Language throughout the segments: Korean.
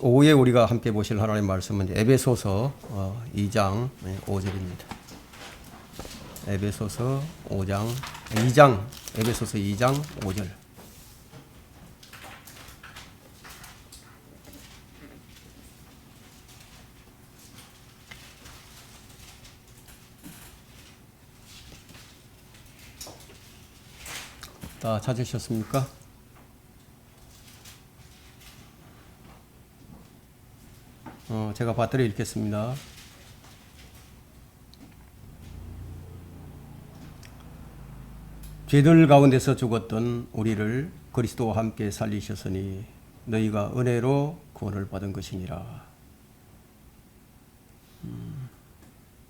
오후에 우리가 함께 보실 하나님의 말씀은 에베소서 2장 5절입니다. 에베소서 2장 에베소서 2장 5절. 다 찾으셨습니까? 제가 받들어 읽겠습니다. 죄들 가운데서 죽었던 우리를 그리스도와 함께 살리셨으니 너희가 은혜로 구원을 받은 것이니라.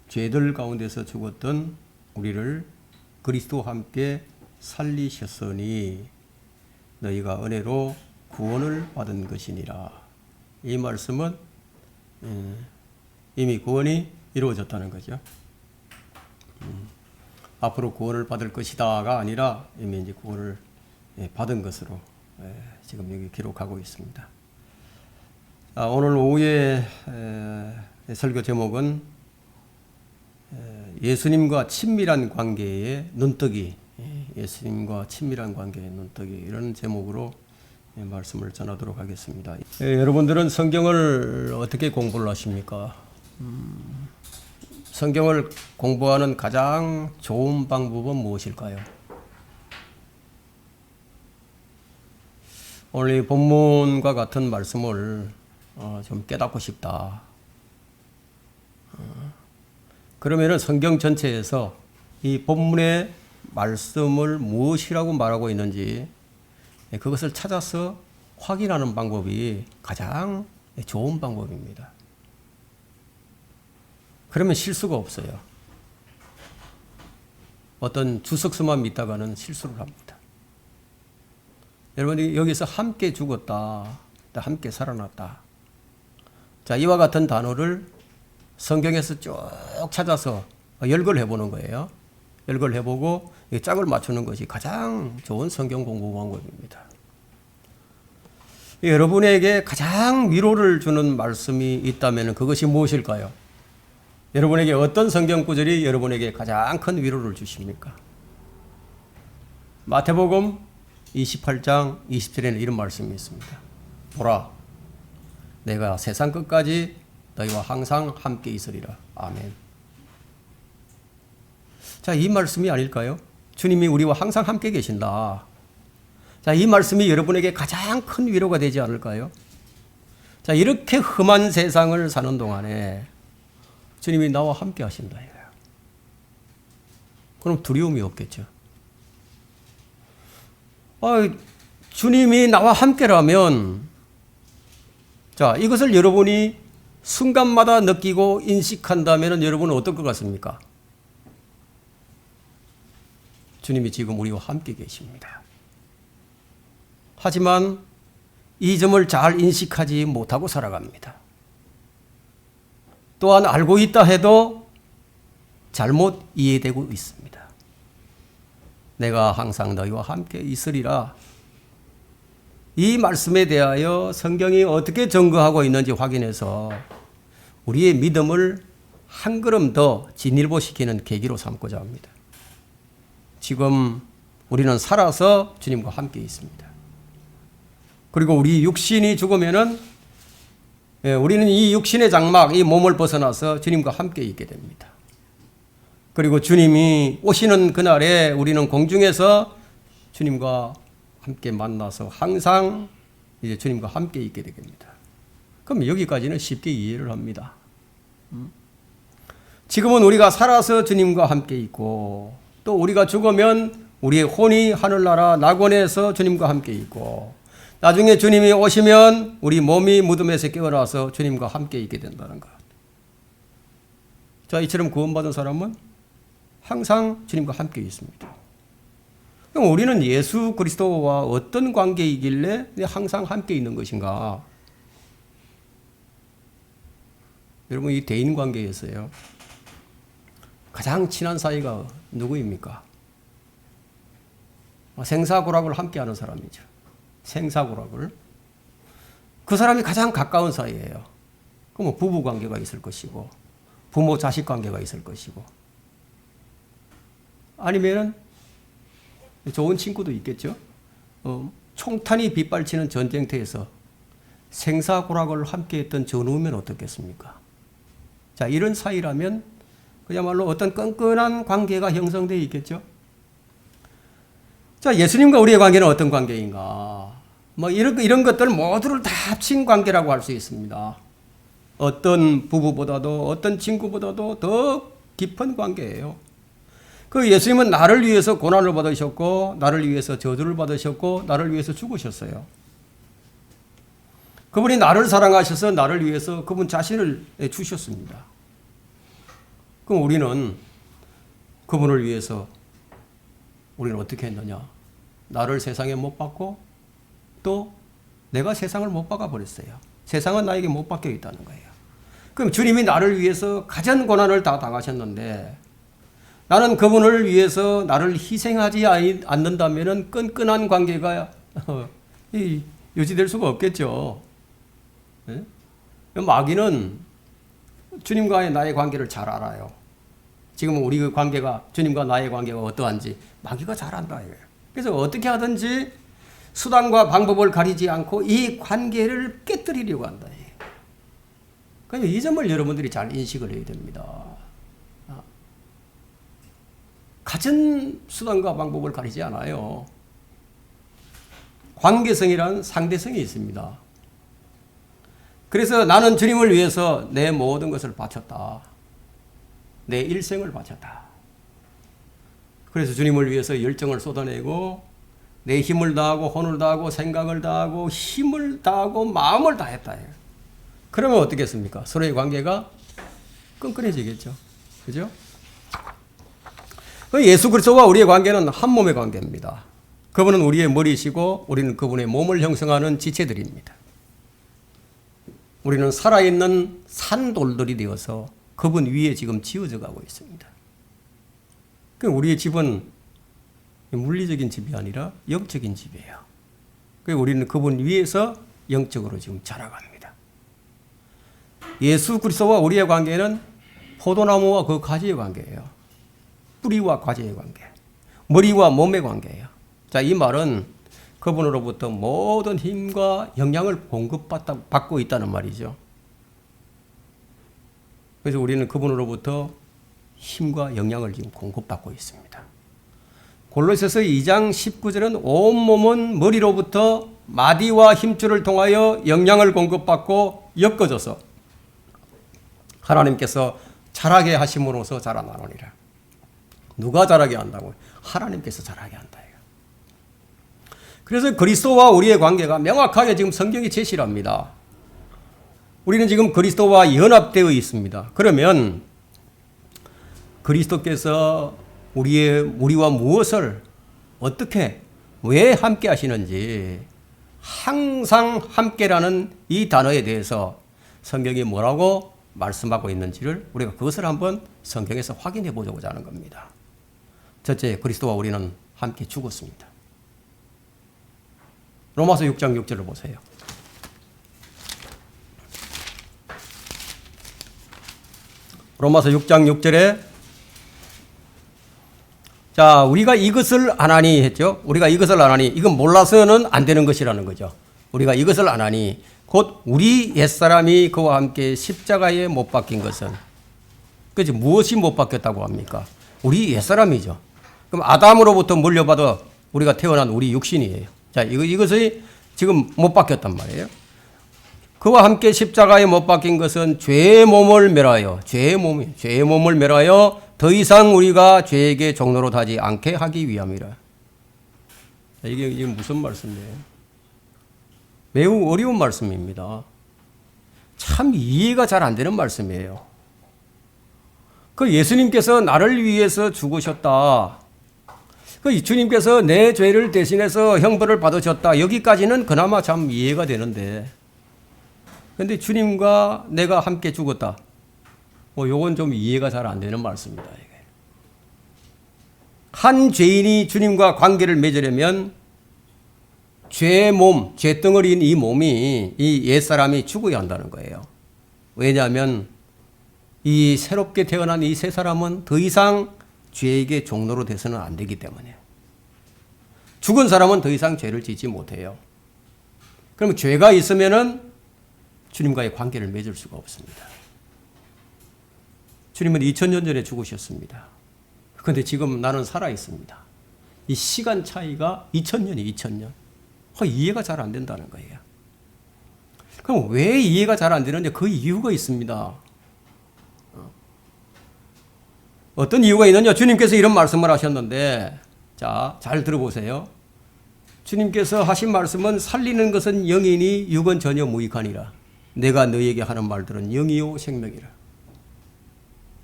죄들 가운데서 죽었던 우리를 그리스도와 함께 살리셨으니 너희가 은혜로 구원을 받은 것이니라. 이 말씀은 이미 구원이 이루어졌다는 거죠. 앞으로 구원을 받을 것이다가 아니라 이미 이제 구원을 받은 것으로 지금 여기 기록하고 있습니다. 오늘 오후에 설교 제목은 예수님과 친밀한 관계의 눈뜨기, 예수님과 친밀한 관계의 눈뜨기, 이런 제목으로 말씀을 전하도록 하겠습니다. 여러분들은 성경을 어떻게 공부를 하십니까? 성경을 공부하는 가장 좋은 방법은 무엇일까요? 오늘 이 본문과 같은 말씀을 좀 깨닫고 싶다. 그러면은 성경 전체에서 이 본문의 말씀을 무엇이라고 말하고 있는지 그것을 찾아서 확인하는 방법이 가장 좋은 방법입니다. 그러면 실수가 없어요. 어떤 주석수만 믿다가는 실수를 합니다. 여러분이 여기서 함께 죽었다, 함께 살아났다. 자, 이와 같은 단어를 성경에서 쭉 찾아서 열거를 해보는 거예요. 열거를 해보고 짝을 맞추는 것이 가장 좋은 성경 공부 방법입니다. 여러분에게 가장 위로를 주는 말씀이 있다면 그것이 무엇일까요? 여러분에게 어떤 성경 구절이 여러분에게 가장 큰 위로를 주십니까? 마태복음 28장 20절에는 이런 말씀이 있습니다. 보라, 내가 세상 끝까지 너희와 항상 함께 있으리라. 아멘. 자, 이 말씀이 아닐까요? 주님이 우리와 항상 함께 계신다. 자, 이 말씀이 여러분에게 가장 큰 위로가 되지 않을까요? 자, 이렇게 험한 세상을 사는 동안에 주님이 나와 함께 하신다 이거예요. 그럼 두려움이 없겠죠. 주님이 나와 함께라면, 자, 이것을 여러분이 순간마다 느끼고 인식한다면 여러분은 어떨 것 같습니까? 주님이 지금 우리와 함께 계십니다. 하지만 이 점을 잘 인식하지 못하고 살아갑니다. 또한 알고 있다 해도 잘못 이해되고 있습니다. 내가 항상 너희와 함께 있으리라. 이 말씀에 대하여 성경이 어떻게 증거하고 있는지 확인해서 우리의 믿음을 한 걸음 더 진일보시키는 계기로 삼고자 합니다. 지금 우리는 살아서 주님과 함께 있습니다. 그리고 우리 육신이 죽으면은 우리는 이 육신의 장막, 이 몸을 벗어나서 주님과 함께 있게 됩니다. 그리고 주님이 오시는 그날에 우리는 공중에서 주님과 함께 만나서 항상 이제 주님과 함께 있게 됩니다. 그럼 여기까지는 쉽게 이해를 합니다. 지금은 우리가 살아서 주님과 함께 있고, 또 우리가 죽으면 우리의 혼이 하늘나라 낙원에서 주님과 함께 있고, 나중에 주님이 오시면 우리 몸이 무덤에서 깨어나서 주님과 함께 있게 된다는 것. 자, 이처럼 구원받은 사람은 항상 주님과 함께 있습니다. 그럼 우리는 예수 그리스도와 어떤 관계이길래 항상 함께 있는 것인가? 여러분, 이 대인 관계에서요, 가장 친한 사이가 누구입니까? 생사고락을 함께 하는 사람이죠. 생사고락을. 그 사람이 가장 가까운 사이예요. 그럼 뭐 부부 관계가 있을 것이고 부모 자식 관계가 있을 것이고 아니면은 좋은 친구도 있겠죠. 총탄이 빗발치는 전쟁터에서 생사고락을 함께했던 전우면 어떻겠습니까? 자, 이런 사이라면 그야말로 어떤 끈끈한 관계가 형성되어 있겠죠. 자, 예수님과 우리의 관계는 어떤 관계인가? 뭐 이런 것들 모두를 다 합친 관계라고 할 수 있습니다. 어떤 부부보다도 어떤 친구보다도 더 깊은 관계예요. 그 예수님은 나를 위해서 고난을 받으셨고 나를 위해서 저주를 받으셨고 나를 위해서 죽으셨어요. 그분이 나를 사랑하셔서 나를 위해서 그분 자신을 주셨습니다. 그럼 우리는 그분을 위해서 우리는 어떻게 했느냐? 나를 세상에 못 받고 또 내가 세상을 못 박아 버렸어요. 세상은 나에게 못 박혀 있다는 거예요. 그럼 주님이 나를 위해서 가전 고난을 다 당하셨는데 나는 그분을 위해서 나를 희생하지 않는다면 끈끈한 관계가 유지될 수가 없겠죠. 네? 마귀는 주님과의 나의 관계를 잘 알아요. 지금 우리 관계가 주님과 나의 관계가 어떠한지 마귀가 잘 안다. 그래서 어떻게 하든지 수단과 방법을 가리지 않고 이 관계를 깨뜨리려고 한다. 그러니까 이 점을 여러분들이 잘 인식을 해야 됩니다. 가진 수단과 방법을 가리지 않아요. 관계성이란 상대성이 있습니다. 그래서 나는 주님을 위해서 내 모든 것을 바쳤다. 내 일생을 바쳤다. 그래서 주님을 위해서 열정을 쏟아내고 내 힘을 다하고 혼을 다하고 생각을 다하고 힘을 다하고 마음을 다했다. 그러면 어떻겠습니까? 서로의 관계가 끈끈해지겠죠. 그죠? 예수 그리스도와 우리의 관계는 한 몸의 관계입니다. 그분은 우리의 머리시고 우리는 그분의 몸을 형성하는 지체들입니다. 우리는 살아있는 산돌들이 되어서 그분 위에 지금 지어져 가고 있습니다. 우리의 집은 물리적인 집이 아니라 영적인 집이에요. 우리는 그분 위에서 영적으로 지금 자라갑니다. 예수 그리스도와 우리의 관계는 포도나무와 그 가지의 관계예요. 뿌리와 과제의 관계, 머리와 몸의 관계예요. 자, 이 말은 그분으로부터 모든 힘과 영향을 공급받고 있다는 말이죠. 그래서 우리는 그분으로부터 힘과 영향을 지금 공급받고 있습니다. 골로새서 2장 19절은 온몸은 머리로부터 마디와 힘줄을 통하여 영향을 공급받고 엮어져서 하나님께서 자라게 하심으로써 자라나느니라. 누가 자라게 한다고? 하나님께서 자라게 한다. 그래서 그리스도와 우리의 관계가 명확하게 지금 성경이 제시를 합니다. 우리는 지금 그리스도와 연합되어 있습니다. 그러면 그리스도께서 우리와 무엇을 어떻게 왜 함께 하시는지 항상 함께라는 이 단어에 대해서 성경이 뭐라고 말씀하고 있는지를 우리가 그것을 한번 성경에서 확인해 보자고 하는 겁니다. 첫째, 그리스도와 우리는 함께 죽었습니다. 로마서 6장 6절을 보세요. 로마서 6장 6절에 자, 우리가 이것을 안 하니 했죠. 우리가 이것을 안 하니 이건 몰라서는 안 되는 것이라는 거죠. 우리가 이것을 안 하니 곧 우리 옛사람이 그와 함께 십자가에 못 박힌 것은 그렇지 무엇이 못 박혔다고 합니까? 우리 옛사람이죠. 그럼 아담으로부터 물려받아 우리가 태어난 우리 육신이에요. 자, 이것이 지금 못 박혔단 말이에요. 그와 함께 십자가에 못 박힌 것은 죄의 몸을 멸하여 죄의 몸을 멸하여 더 이상 우리가 죄에게 종노릇 하지 않게 하기 위함이라. 이게 무슨 말씀이에요? 매우 어려운 말씀입니다. 참 이해가 잘 안 되는 말씀이에요. 그 예수님께서 나를 위해서 죽으셨다. 그 주님께서 내 죄를 대신해서 형벌을 받으셨다. 여기까지는 그나마 참 이해가 되는데, 근데 주님과 내가 함께 죽었다. 요건 좀 이해가 잘 안 되는 말씀입니다. 이게. 한 죄인이 주님과 관계를 맺으려면 죄 몸, 죄덩어리인 이 몸이, 이 옛사람이 죽어야 한다는 거예요. 왜냐하면 이 새롭게 태어난 이 새 사람은 더 이상 죄에게 종로로 돼서는 안 되기 때문에. 죽은 사람은 더 이상 죄를 짓지 못해요. 그러면 죄가 있으면은 주님과의 관계를 맺을 수가 없습니다. 주님은 2000년 전에 죽으셨습니다. 그런데 지금 나는 살아 있습니다. 이 시간 차이가 2000년이 2000년. 이해가 잘 안 된다는 거예요. 그럼 왜 이해가 잘 안 되는지 그 이유가 있습니다. 어떤 이유가 있느냐? 주님께서 이런 말씀을 하셨는데, 자, 잘 들어보세요. 주님께서 하신 말씀은 살리는 것은 영이니 육은 전혀 무익하니라. 내가 너희에게 하는 말들은 영이요 생명이라.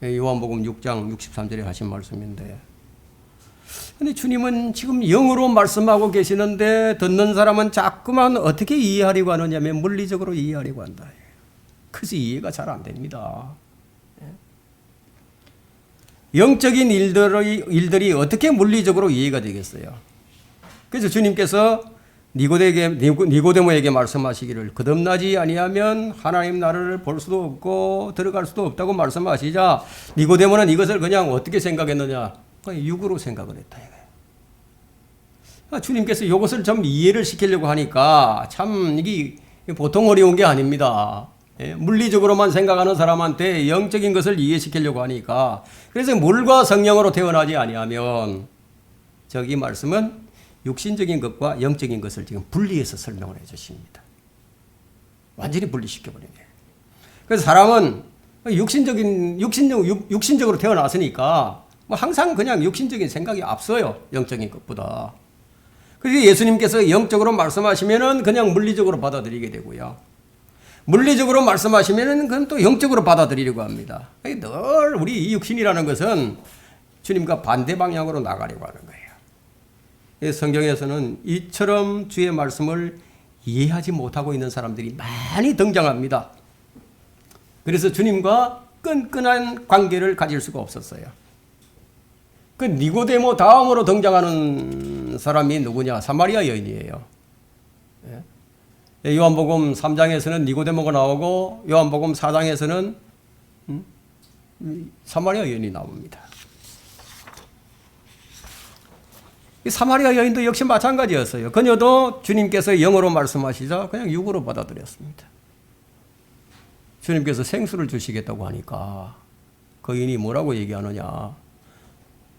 요한복음 6장 63절에 하신 말씀인데, 근데 주님은 지금 영으로 말씀하고 계시는데 듣는 사람은 자꾸만 어떻게 이해하려고 하느냐면 물리적으로 이해하려고 한다. 그래서 이해가 잘 안 됩니다. 영적인 일들이 어떻게 물리적으로 이해가 되겠어요? 그래서 주님께서 니고데모에게 말씀하시기를 거듭나지 아니하면 하나님 나라를 볼 수도 없고 들어갈 수도 없다고 말씀하시자 니고데모는 이것을 그냥 어떻게 생각했느냐? 그냥 육으로 생각을 했다 이거예요. 주님께서 이것을 좀 이해를 시키려고 하니까 참 이게 보통 어려운 게 아닙니다. 물리적으로만 생각하는 사람한테 영적인 것을 이해시키려고 하니까 그래서 물과 성령으로 태어나지 아니하면 저기 말씀은 육신적인 것과 영적인 것을 지금 분리해서 설명을 해 주십니다. 완전히 분리시켜버리네. 그래서 사람은 육신적으로 태어났으니까 뭐 항상 그냥 육신적인 생각이 앞서요. 영적인 것보다. 그래서 예수님께서 영적으로 말씀하시면은 그냥 물리적으로 받아들이게 되고요. 물리적으로 말씀하시면은 그건 또 영적으로 받아들이려고 합니다. 늘 우리 이 육신이라는 것은 주님과 반대 방향으로 나가려고 하는 거예요. 성경에서는 이처럼 주의 말씀을 이해하지 못하고 있는 사람들이 많이 등장합니다. 그래서 주님과 끈끈한 관계를 가질 수가 없었어요. 그 니고데모 다음으로 등장하는 사람이 누구냐? 사마리아 여인이에요. 요한복음 3장에서는 니고데모가 나오고 요한복음 4장에서는 사마리아 여인이 나옵니다. 이 사마리아 여인도 역시 마찬가지였어요. 그녀도 주님께서 영어로 말씀하시자 그냥 육으로 받아들였습니다. 주님께서 생수를 주시겠다고 하니까 거인이 뭐라고 얘기하느냐?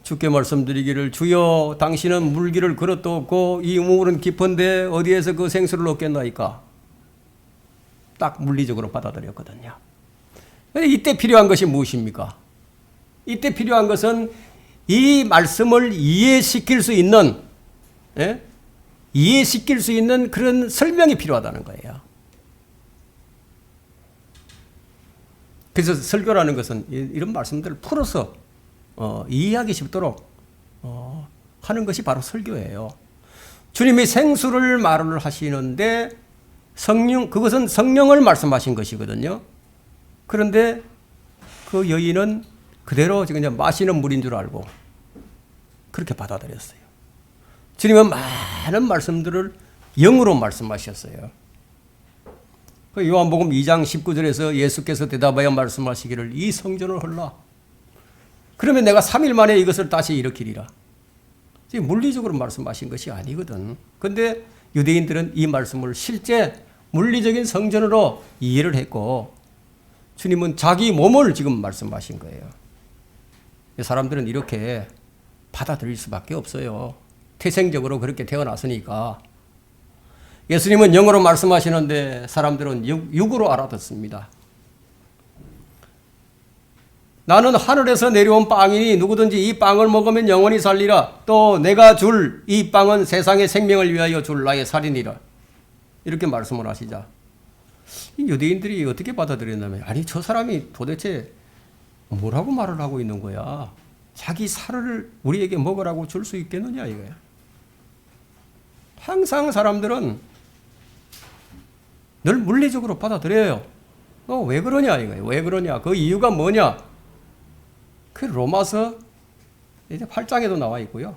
주께 말씀드리기를 주여 당신은 물길을 그릇도 없고 이 우물은 깊은데 어디에서 그 생수를 얻겠나이까? 딱 물리적으로 받아들였거든요. 이때 필요한 것이 무엇입니까? 이때 필요한 것은 이 말씀을 이해시킬 수 있는 그런 설명이 필요하다는 거예요. 그래서 설교라는 것은 이런 말씀들을 풀어서 이해하기 쉽도록 하는 것이 바로 설교예요. 주님이 생수를 말을 하시는데 그것은 성령을 말씀하신 것이거든요. 그런데 그 여인은 그대로 그냥 마시는 물인 줄 알고 그렇게 받아들였어요. 주님은 많은 말씀들을 영으로 말씀하셨어요. 요한복음 2장 19절에서 예수께서 대답하여 말씀하시기를 이 성전을 헐라. 그러면 내가 3일 만에 이것을 다시 일으키리라. 물리적으로 말씀하신 것이 아니거든. 그런데 유대인들은 이 말씀을 실제 물리적인 성전으로 이해를 했고 주님은 자기 몸을 지금 말씀하신 거예요. 사람들은 이렇게 받아들일 수밖에 없어요. 태생적으로 그렇게 태어났으니까. 예수님은 영어로 말씀하시는데 사람들은 육으로 알아듣습니다. 나는 하늘에서 내려온 빵이니 누구든지 이 빵을 먹으면 영원히 살리라. 또 내가 줄 이 빵은 세상의 생명을 위하여 줄 나의 살이니라. 이렇게 말씀을 하시자 이 유대인들이 어떻게 받아들였냐면 아니 저 사람이 도대체 뭐라고 말을 하고 있는 거야. 자기 살을 우리에게 먹으라고 줄 수 있겠느냐 이거야. 항상 사람들은 늘 물리적으로 받아들여요. 왜 그러냐 이거예요. 왜 그러냐. 그 이유가 뭐냐. 그 로마서 이제 8장에도 나와 있고요.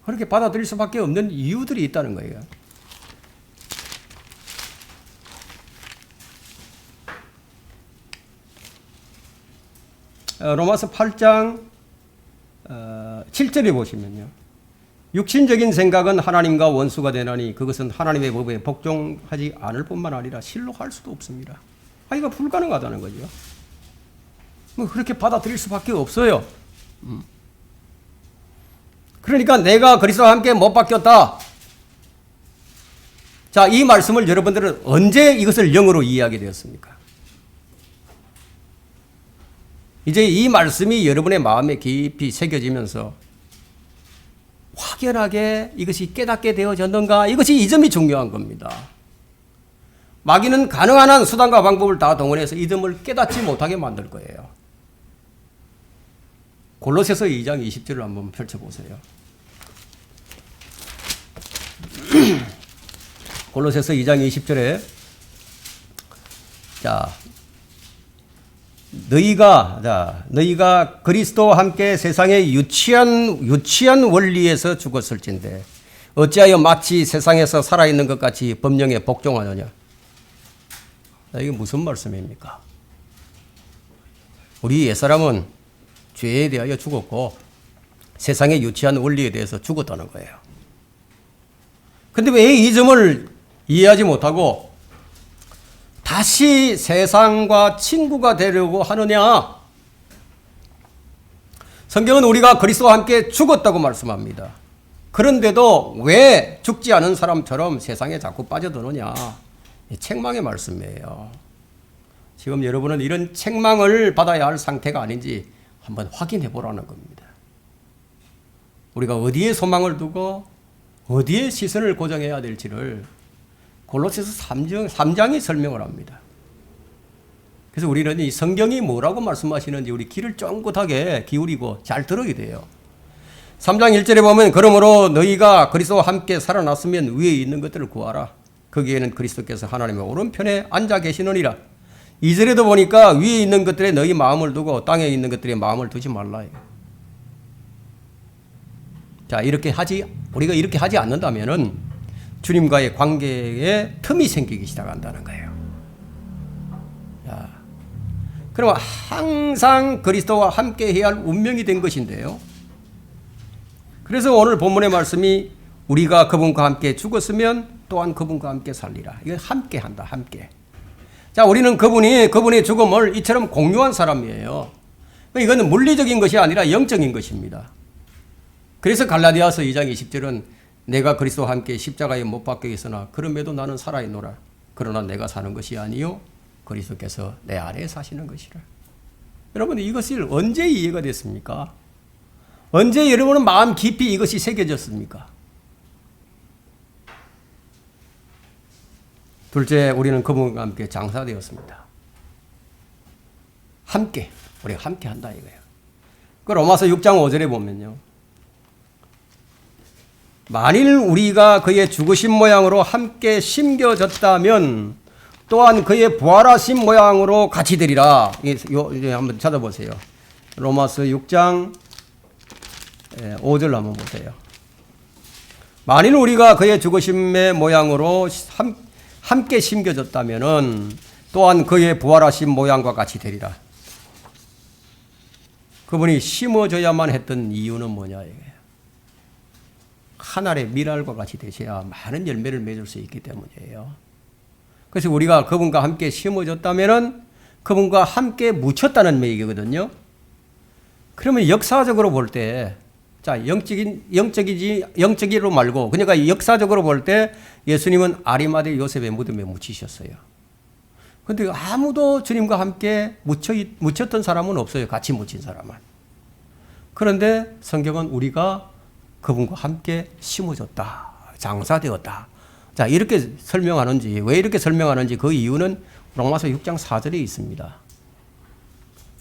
그렇게 받아들일 수밖에 없는 이유들이 있다는 거예요. 로마서 8장 7절에 보시면요. 육신적인 생각은 하나님과 원수가 되나니 그것은 하나님의 법에 복종하지 않을 뿐만 아니라 실로 할 수도 없습니다. 이거 불가능하다는 거죠. 뭐 그렇게 받아들일 수밖에 없어요. 그러니까 내가 그리스도와 함께 못 바뀌었다. 자, 이 말씀을 여러분들은 언제 이것을 영으로 이해하게 되었습니까? 이제 이 말씀이 여러분의 마음에 깊이 새겨지면서 확연하게 이것이 깨닫게 되어졌는가? 이것이 이 점이 중요한 겁니다. 마귀는 가능한 한 수단과 방법을 다 동원해서 이 점을 깨닫지 못하게 만들 거예요. 골로새서 2장 20절을 한번 펼쳐보세요. 골로새서 2장 20절에 자, 너희가 그리스도와 함께 세상의 유치한 원리에서 죽었을진데 어찌하여 마치 세상에서 살아있는 것 같이 법령에 복종하느냐. 이게 무슨 말씀입니까? 우리 옛사람은 죄에 대하여 죽었고 세상의 유치한 원리에 대해서 죽었다는 거예요. 근데 왜 이 점을 이해하지 못하고 다시 세상과 친구가 되려고 하느냐? 성경은 우리가 그리스도와 함께 죽었다고 말씀합니다. 그런데도 왜 죽지 않은 사람처럼 세상에 자꾸 빠져드느냐? 책망의 말씀이에요. 지금 여러분은 이런 책망을 받아야 할 상태가 아닌지 한번 확인해 보라는 겁니다. 우리가 어디에 소망을 두고 어디에 시선을 고정해야 될지를 골로새서 3장이 설명을 합니다. 그래서 우리는 이 성경이 뭐라고 말씀하시는지 우리 귀를 쫑긋하게 기울이고 잘 들어야 돼요. 3장 1절에 보면 그러므로 너희가 그리스도와 함께 살아났으면 위에 있는 것들을 구하라. 거기에는 그리스도께서 하나님의 오른편에 앉아 계시느니라. 2절에도 보니까 위에 있는 것들에 너희 마음을 두고 땅에 있는 것들에 마음을 두지 말라. 자, 우리가 이렇게 하지 않는다면은 주님과의 관계에 틈이 생기기 시작한다는 거예요. 자, 그럼 항상 그리스도와 함께 해야 할 운명이 된 것인데요. 그래서 오늘 본문의 말씀이 우리가 그분과 함께 죽었으면 또한 그분과 함께 살리라. 이거 함께 한다, 함께. 자, 우리는 그분의 죽음을 이처럼 공유한 사람이에요. 이거는 물리적인 것이 아니라 영적인 것입니다. 그래서 갈라디아서 2장 20절은 내가 그리스도와 함께 십자가에 못 박혀 있으나 그럼에도 나는 살아있노라. 그러나 내가 사는 것이 아니요 그리스도께서 내 안에 사시는 것이라. 여러분, 이것을 언제 이해가 됐습니까? 언제 여러분은 마음 깊이 이것이 새겨졌습니까? 둘째, 우리는 그분과 함께 장사되었습니다. 함께, 우리가 함께 한다 이거예요. 그 로마서 6장 5절에 보면요. 만일 우리가 그의 죽으신 모양으로 함께 심겨졌다면 또한 그의 부활하신 모양으로 같이 되리라. 이제 한번 찾아보세요. 로마서 6장 5절 한번 보세요. 만일 우리가 그의 죽으심의 모양으로 함께 심겨졌다면 또한 그의 부활하신 모양과 같이 되리라. 그분이 심어져야만 했던 이유는 뭐냐 이거예요. 한 알의 밀알과 같이 되셔야 많은 열매를 맺을 수 있기 때문이에요. 그래서 우리가 그분과 함께 심어졌다면 그분과 함께 묻혔다는 얘기거든요. 그러면 역사적으로 볼 때, 자, 영적이로 말고, 그러니까 역사적으로 볼 때 예수님은 아리마대 요셉의 무덤에 묻히셨어요. 그런데 아무도 주님과 함께 묻혔던 사람은 없어요. 같이 묻힌 사람은. 그런데 성경은 우리가 그분과 함께 심어졌다, 장사되었다. 자, 이렇게 설명하는지, 왜 이렇게 설명하는지 그 이유는 로마서 6장 4절에 있습니다.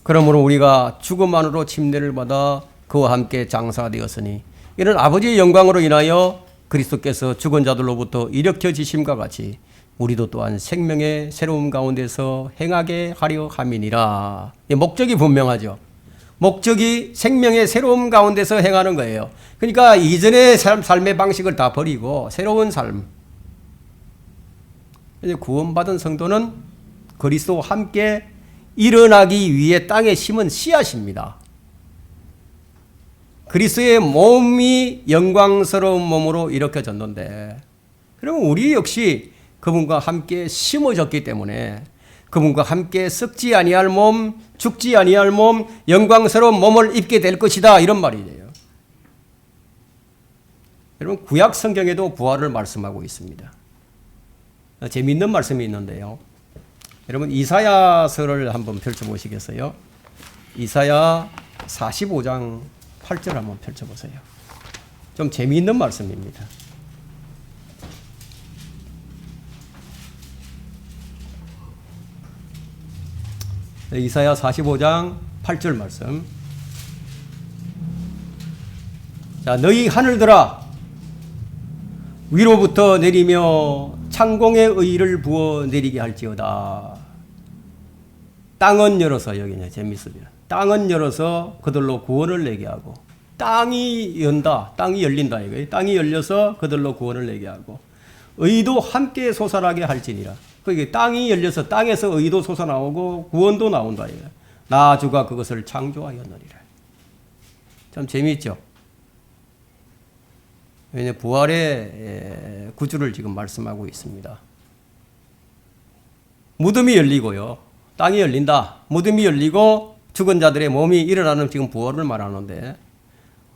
그러므로 우리가 죽음 안으로 침례를 받아 그와 함께 장사되었으니 이는 아버지의 영광으로 인하여 그리스도께서 죽은 자들로부터 일으켜지심과 같이 우리도 또한 생명의 새로움 가운데서 행하게 하려 함이니라. 목적이 분명하죠. 목적이 생명의 새로움 가운데서 행하는 거예요. 그러니까 이전의 삶의 방식을 다 버리고 새로운 삶. 구원받은 성도는 그리스도와 함께 일어나기 위해 땅에 심은 씨앗입니다. 그리스도의 몸이 영광스러운 몸으로 일으켜졌는데, 그러면 우리 역시 그분과 함께 심어졌기 때문에 그분과 함께 썩지 아니할 몸, 죽지 아니할 몸, 영광스러운 몸을 입게 될 것이다, 이런 말이에요. 여러분, 구약 성경에도 부활을 말씀하고 있습니다. 재미있는 말씀이 있는데요. 여러분, 이사야서를 한번 펼쳐보시겠어요? 이사야 45장 8절 한번 펼쳐보세요. 좀 재미있는 말씀입니다. 이사야 45장 8절 말씀. 자, 너희 하늘들아, 위로부터 내리며 창공의 의를 부어 내리게 할지어다. 땅은 열어서, 여기는 재밌습니다. 땅은 열어서 그들로 구원을 내게 하고, 땅이 연다, 땅이 열린다 이거예요. 땅이 열려서 그들로 구원을 내게 하고, 의도 함께 솟아나게 할지니라. 그게 땅이 열려서 땅에서 의도 솟아나오고 구원도 나온다 이거예요. 나 주가 그것을 창조하였느니라. 참 재미있죠. 왜냐하면 부활의 구주를 지금 말씀하고 있습니다. 무덤이 열리고요. 땅이 열린다. 무덤이 열리고 죽은 자들의 몸이 일어나는 지금 부활을 말하는데,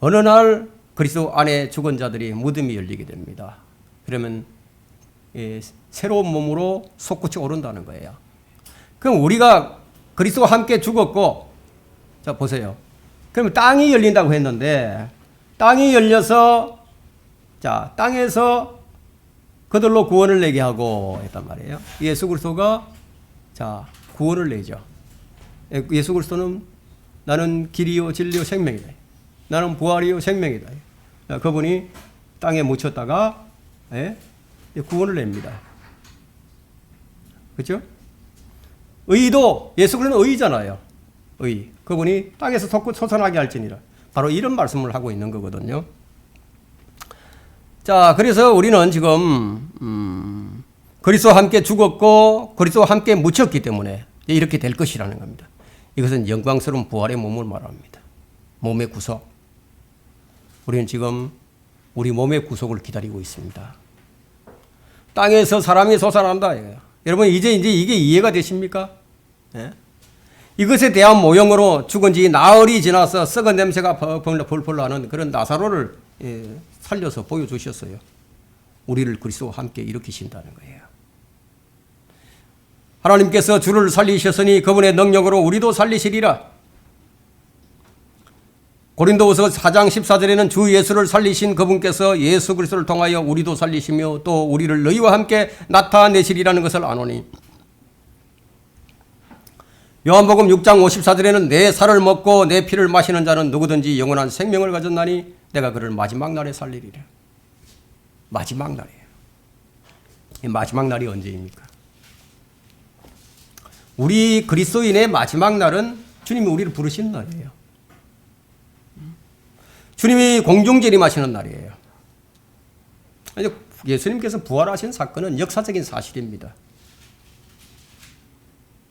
어느 날 그리스도 안에 죽은 자들이 무덤이 열리게 됩니다. 그러면 새로운 몸으로 솟구쳐 오른다는 거예요. 그럼 우리가 그리스도와 함께 죽었고, 자 보세요. 그러면 땅이 열린다고 했는데, 땅이 열려서 자 땅에서 그들로 구원을 내게 하고 했단 말이에요. 예수 그리스도가 자 구원을 내죠. 예수 그리스도는 나는 길이요 진리요 생명이다. 나는 부활이요 생명이다. 그분이 땅에 묻혔다가 구원을 냅니다. 그렇죠? 의도, 예수 그리스도는 의잖아요. 의. 그분이 땅에서 솟아나게 할지니라. 바로 이런 말씀을 하고 있는 거거든요. 자, 그래서 우리는 지금 그리스도와 함께 죽었고 그리스도와 함께 묻혔기 때문에 이렇게 될 것이라는 겁니다. 이것은 영광스러운 부활의 몸을 말합니다. 몸의 구속. 우리는 지금 우리 몸의 구속을 기다리고 있습니다. 땅에서 사람이 솟아난다. 여러분 이제 이게 이해가 되십니까? 예? 이것에 대한 모형으로 죽은 지 나흘이 지나서 썩은 냄새가 펄펄 나는 그런 나사로를 살려서 보여주셨어요. 우리를 그리스도와 함께 일으키신다는 거예요. 하나님께서 주를 살리셨으니 그분의 능력으로 우리도 살리시리라. 고린도후서 4장 14절에는 주 예수를 살리신 그분께서 예수 그리스도를 통하여 우리도 살리시며 또 우리를 너희와 함께 나타내시리라는 것을 아노니. 요한복음 6장 54절에는 내 살을 먹고 내 피를 마시는 자는 누구든지 영원한 생명을 가졌나니 내가 그를 마지막 날에 살리리라. 마지막 날이에요. 이 마지막 날이 언제입니까? 우리 그리스도인의 마지막 날은 주님이 우리를 부르시는 날이에요. 주님이 공중재림하시는 날이에요. 예수님께서 부활하신 사건은 역사적인 사실입니다.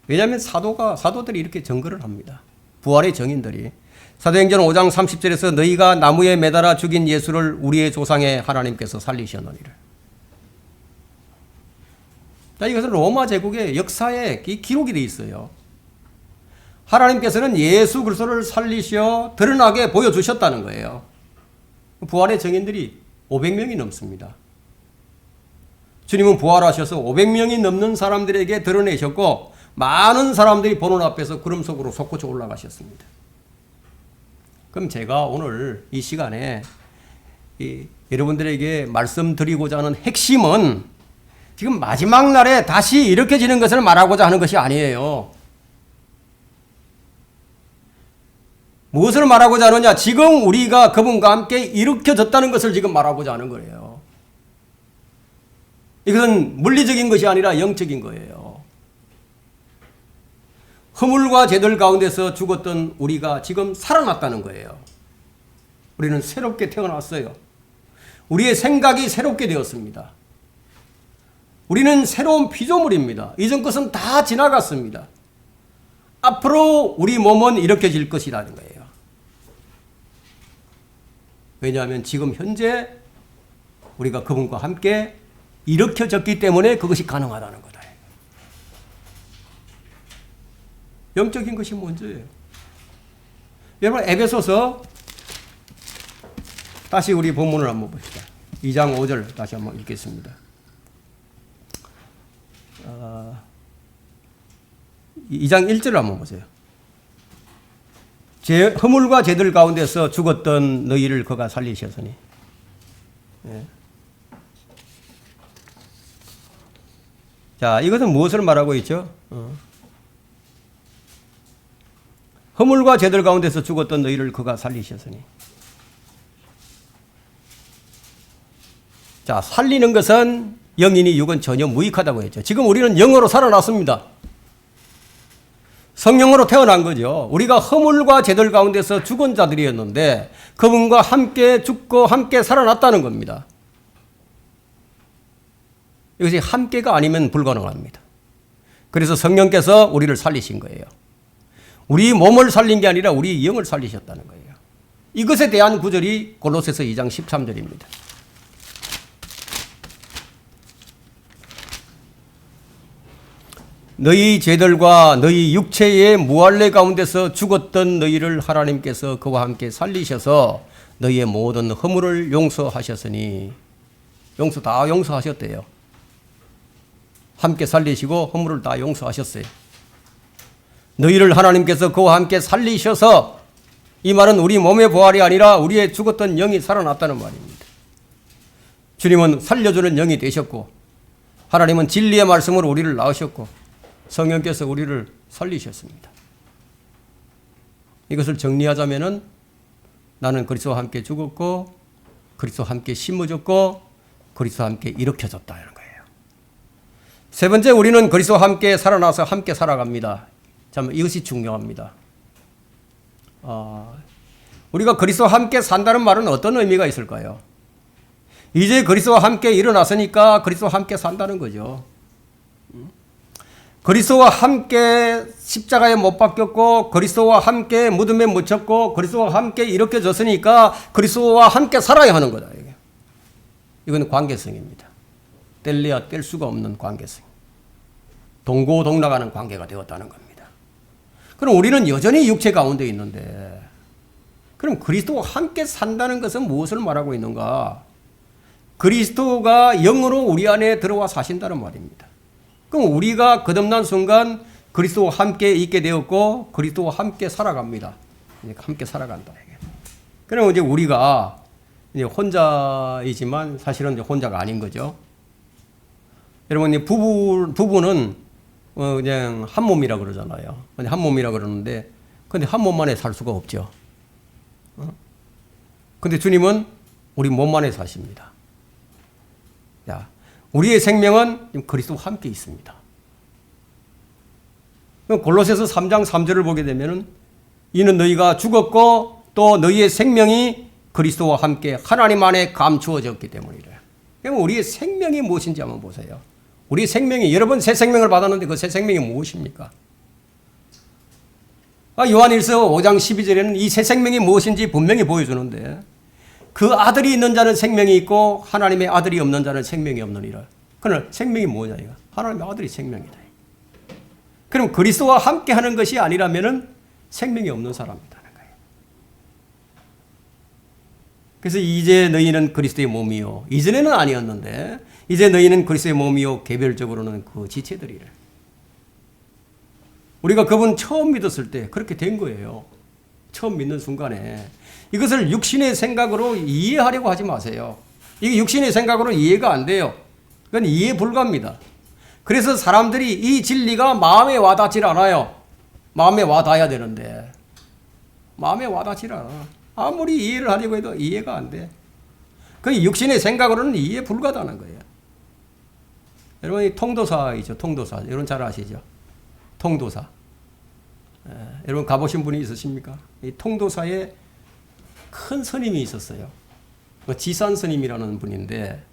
왜냐하면 사도들이 이렇게 증거를 합니다. 부활의 증인들이. 사도행전 5장 30절에서 너희가 나무에 매달아 죽인 예수를 우리의 조상의 하나님께서 살리셨느니라. 자, 이것은 로마 제국의 역사에 기록이 되어 있어요. 하나님께서는 예수 그리스도를 살리셔 드러나게 보여주셨다는 거예요. 부활의 증인들이 500명이 넘습니다. 주님은 부활하셔서 500명이 넘는 사람들에게 드러내셨고 많은 사람들이 보는 앞에서 구름 속으로 솟구쳐 올라가셨습니다. 그럼 제가 오늘 이 시간에 여러분들에게 말씀드리고자 하는 핵심은 지금 마지막 날에 다시 일으켜지는 것을 말하고자 하는 것이 아니에요. 무엇을 말하고자 하느냐? 지금 우리가 그분과 함께 일으켜졌다는 것을 지금 말하고자 하는 거예요. 이것은 물리적인 것이 아니라 영적인 거예요. 허물과 죄들 가운데서 죽었던 우리가 지금 살아났다는 거예요. 우리는 새롭게 태어났어요. 우리의 생각이 새롭게 되었습니다. 우리는 새로운 피조물입니다. 이전 것은 다 지나갔습니다. 앞으로 우리 몸은 일으켜질 것이라는 거예요. 왜냐하면 지금 현재 우리가 그분과 함께 일으켜졌기 때문에 그것이 가능하다는 거다. 영적인 것이 먼저예요. 여러분, 에베소서 다시 우리 본문을 한번 봅시다. 2장 5절 다시 한번 읽겠습니다. 2장 1절을 한번 보세요. 허물과 죄들 가운데서 죽었던 너희를 그가 살리셨으니. 예. 자, 이것은 무엇을 말하고 있죠? 허물과 죄들 가운데서 죽었던 너희를 그가 살리셨으니. 자, 살리는 것은 영이니 육은 전혀 무익하다고 했죠. 지금 우리는 영으로 살아났습니다. 성령으로 태어난 거죠. 우리가 허물과 죄들 가운데서 죽은 자들이었는데 그분과 함께 죽고 함께 살아났다는 겁니다. 이것이 함께가 아니면 불가능합니다. 그래서 성령께서 우리를 살리신 거예요. 우리 몸을 살린 게 아니라 우리 영을 살리셨다는 거예요. 이것에 대한 구절이 골로새서 2장 13절입니다. 너희 죄들과 너희 육체의 무할례 가운데서 죽었던 너희를 하나님께서 그와 함께 살리셔서 너희의 모든 허물을 용서하셨으니. 다 용서하셨대요. 함께 살리시고 허물을 다 용서하셨어요. 너희를 하나님께서 그와 함께 살리셔서, 이 말은 우리 몸의 부활이 아니라 우리의 죽었던 영이 살아났다는 말입니다. 주님은 살려주는 영이 되셨고 하나님은 진리의 말씀으로 우리를 낳으셨고 성령께서 우리를 살리셨습니다. 이것을 정리하자면은 나는 그리스도와 함께 죽었고 그리스도와 함께 심어졌고 그리스도와 함께 일으켜졌다는 거예요. 세 번째, 우리는 그리스도와 함께 살아나서 함께 살아갑니다. 참, 이것이 중요합니다. 우리가 그리스도와 함께 산다는 말은 어떤 의미가 있을까요? 이제 그리스도와 함께 일어났으니까 그리스도와 함께 산다는 거죠. 그리스도와 함께 십자가에 못 박혔고 그리스도와 함께 무덤에 묻혔고 그리스도와 함께 일으켜졌으니까 그리스도와 함께 살아야 하는 거다. 이건 관계성입니다. 뗄래야 뗄 수가 없는 관계성. 동고동락하는 관계가 되었다는 겁니다. 그럼 우리는 여전히 육체 가운데 있는데, 그럼 그리스도와 함께 산다는 것은 무엇을 말하고 있는가? 그리스도가 영으로 우리 안에 들어와 사신다는 말입니다. 그럼 우리가 거듭난 순간 그리스도와 함께 있게 되었고 그리스도와 함께 살아갑니다. 함께 살아간다. 그럼 이제 우리가 이제 혼자이지만 사실은 이제 혼자가 아닌 거죠. 여러분, 부부는 그냥 한 몸이라 그러잖아요. 한 몸이라 그러는데, 근데 한 몸만에 살 수가 없죠. 근데 주님은 우리 몸만에 사십니다. 자, 우리의 생명은 그리스도와 함께 있습니다. 골로새서 3장 3절을 보게 되면은 이는 너희가 죽었고 또 너희의 생명이 그리스도와 함께 하나님 안에 감추어졌기 때문이래. 그럼 우리의 생명이 무엇인지 한번 보세요. 우리 생명이, 여러분 새 생명을 받았는데 그 새 생명이 무엇입니까? 요한일서 5장 12절에는 이 새 생명이 무엇인지 분명히 보여주는데, 그 아들이 있는 자는 생명이 있고 하나님의 아들이 없는 자는 생명이 없느니라. 그러나 생명이 뭐냐 이거? 하나님의 아들이 생명이다. 그럼 그리스도와 함께 하는 것이 아니라면은 생명이 없는 사람이라는 거예요. 그래서 이제 너희는 그리스도의 몸이요. 이전에는 아니었는데 이제 너희는 그리스도의 몸이요 개별적으로는 그 지체들이래. 우리가 그분 처음 믿었을 때 그렇게 된 거예요. 처음 믿는 순간에. 이것을 육신의 생각으로 이해하려고 하지 마세요. 이게 육신의 생각으로 이해가 안 돼요. 그건 이해 불가합니다. 그래서 사람들이 이 진리가 마음에 와닿질 않아요. 마음에 와닿아야 되는데 마음에 와닿질 않아. 아무리 이해를 하려고 해도 이해가 안 돼. 그 육신의 생각으로는 이해 불가하다는 거예요. 여러분, 이 통도사이죠. 통도사. 여러분 잘 아시죠? 통도사. 여러분 가보신 분이 있으십니까? 이 통도사에 큰 스님이 있었어요. 지산 스님이라는 분인데,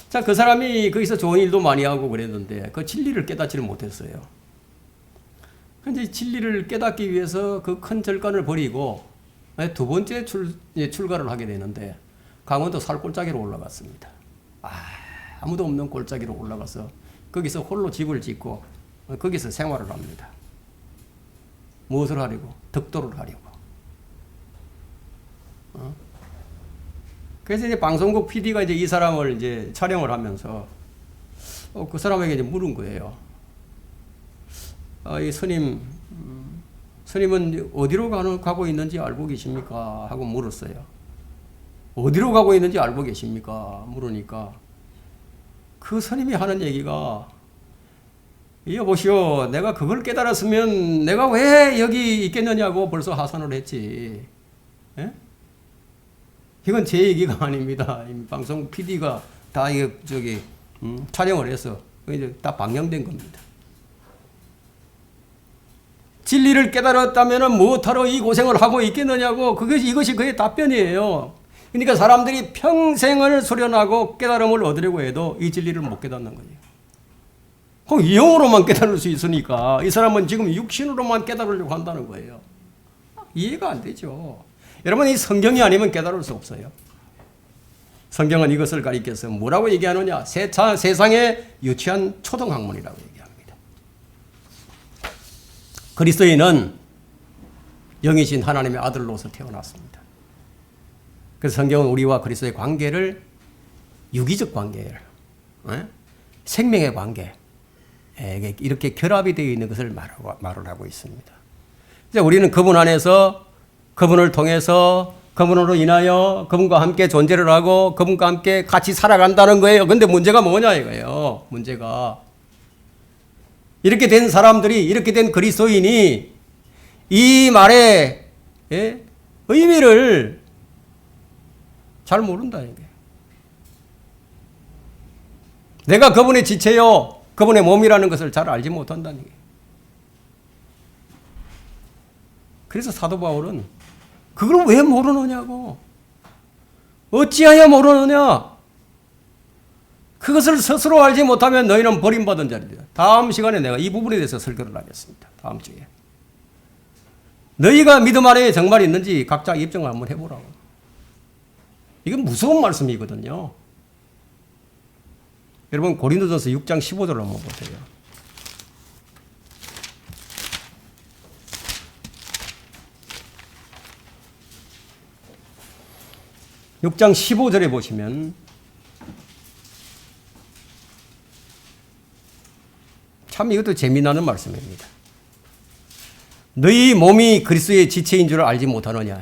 자, 그 사람이 거기서 좋은 일도 많이 하고 그랬는데 그 진리를 깨닫지를 못했어요. 이제 진리를 깨닫기 위해서 그 큰 절간을 버리고 두 번째 출가를 하게 되는데 강원도 산골짜기로 올라갔습니다. 아무도 없는 골짜기로 올라가서 거기서 홀로 집을 짓고 거기서 생활을 합니다. 무엇을 하려고? 덕도를 하려고. 그래서 이제 방송국 PD가 이제 이 사람을 이제 촬영을 하면서 그 사람에게 이제 물은 거예요. 이 스님은 어디로 가고 있는지 알고 계십니까? 하고 물었어요. 어디로 가고 있는지 알고 계십니까? 물으니까 그 스님이 하는 얘기가 여보시오, 내가 그걸 깨달았으면 내가 왜 여기 있겠느냐고 벌써 하산을 했지. 예? 이건 제 얘기가 아닙니다. 방송 PD가 다 촬영을 해서 이제 다 방영된 겁니다. 진리를 깨달았다면 무엇하러 이 고생을 하고 있겠느냐고 이것이 그의 답변이에요. 그러니까 사람들이 평생을 수련하고 깨달음을 얻으려고 해도 이 진리를 못 깨닫는 거예요. 영으로만 깨달을 수 있으니까 이 사람은 지금 육신으로만 깨달으려고 한다는 거예요. 이해가 안 되죠. 여러분, 이 성경이 아니면 깨달을 수 없어요. 성경은 이것을 가리켜서 뭐라고 얘기하느냐? 세상에 유치한 초등학문이라고 얘기합니다. 그리스도인은 영이신 하나님의 아들로서 태어났습니다. 그래서 성경은 우리와 그리스도의 관계를 유기적 관계를 생명의 관계 이렇게 결합이 되어 있는 것을 말을 하고 있습니다. 이제 우리는 그분 안에서 그분을 통해서 그분으로 인하여 그분과 함께 존재를 하고 그분과 함께 같이 살아간다는 거예요. 근데 문제가 뭐냐 이거예요. 문제가 이렇게 된 사람들이, 이렇게 된 그리스도인이 이 말의 의미를 잘 모른다는 거예요. 내가 그분의 지체요, 그분의 몸이라는 것을 잘 알지 못한다는 거예요. 그래서 사도 바울은 그걸 왜 모르느냐고. 어찌하여 모르느냐. 그것을 스스로 알지 못하면 너희는 버림받은 자리다. 다음 시간에 내가 이 부분에 대해서 설교를 하겠습니다. 다음 주에. 너희가 믿음 안에 정말 있는지 각자 입증을 한번 해보라고. 이건 무서운 말씀이거든요. 여러분 고린도전서 6장 15절을 한번 보세요. 6장 15절에 보시면 참 이것도 재미나는 말씀입니다. 너희 몸이 그리스도의 지체인 줄 알지 못하느냐.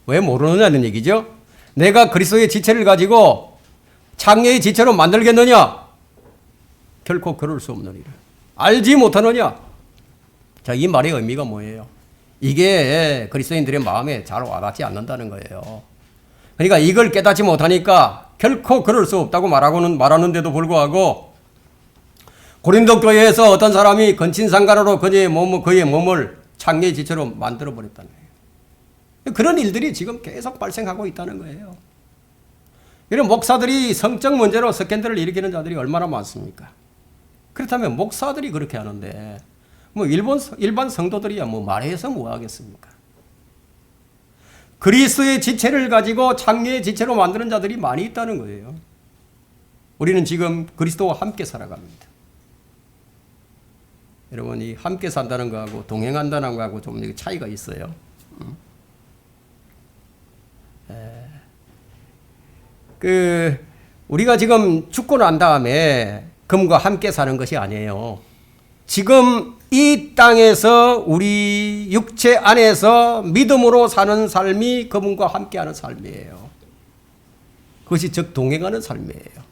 왜 모르느냐는 얘기죠. 내가 그리스도의 지체를 가지고 창녀의 지체로 만들겠느냐? 결코 그럴 수 없느니라. 알지 못하느냐? 자, 이 말의 의미가 뭐예요? 이게 그리스도인들의 마음에 잘 와닿지 않는다는 거예요. 그러니까 이걸 깨닫지 못하니까 결코 그럴 수 없다고 말하는데도 불구하고 고린도 교회에서 어떤 사람이 건친상간으로 그의 몸을 창녀의 지체로 만들어 버렸다는 거예요. 그런 일들이 지금 계속 발생하고 있다는 거예요. 이런 목사들이 성적 문제로 스캔들을 일으키는 자들이 얼마나 많습니까? 그렇다면 목사들이 그렇게 하는데 뭐 일반 성도들이야 뭐 말해서 뭐 하겠습니까? 그리스도의 지체를 가지고 창녀의 지체로 만드는 자들이 많이 있다는 거예요. 우리는 지금 그리스도와 함께 살아갑니다. 여러분, 이 함께 산다는 거하고 동행한다는 거하고 좀 차이가 있어요. 우리가 지금 죽고 난 다음에 그분과 함께 사는 것이 아니에요. 지금 이 땅에서 우리 육체 안에서 믿음으로 사는 삶이 그분과 함께하는 삶이에요. 그것이 즉 동행하는 삶이에요.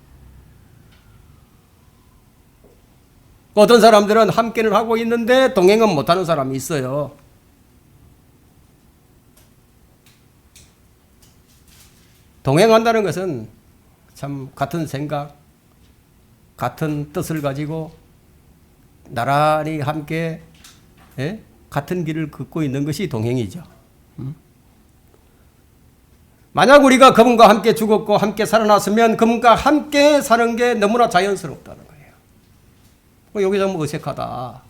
어떤 사람들은 함께는 하고 있는데 동행은 못하는 사람이 있어요. 동행한다는 것은 참 같은 생각, 같은 뜻을 가지고 나란히 함께 같은 길을 걷고 있는 것이 동행이죠. 만약 우리가 그분과 함께 죽었고 함께 살아났으면 그분과 함께 사는 게 너무나 자연스럽다는 거예요. 여기서 뭐 어색하다.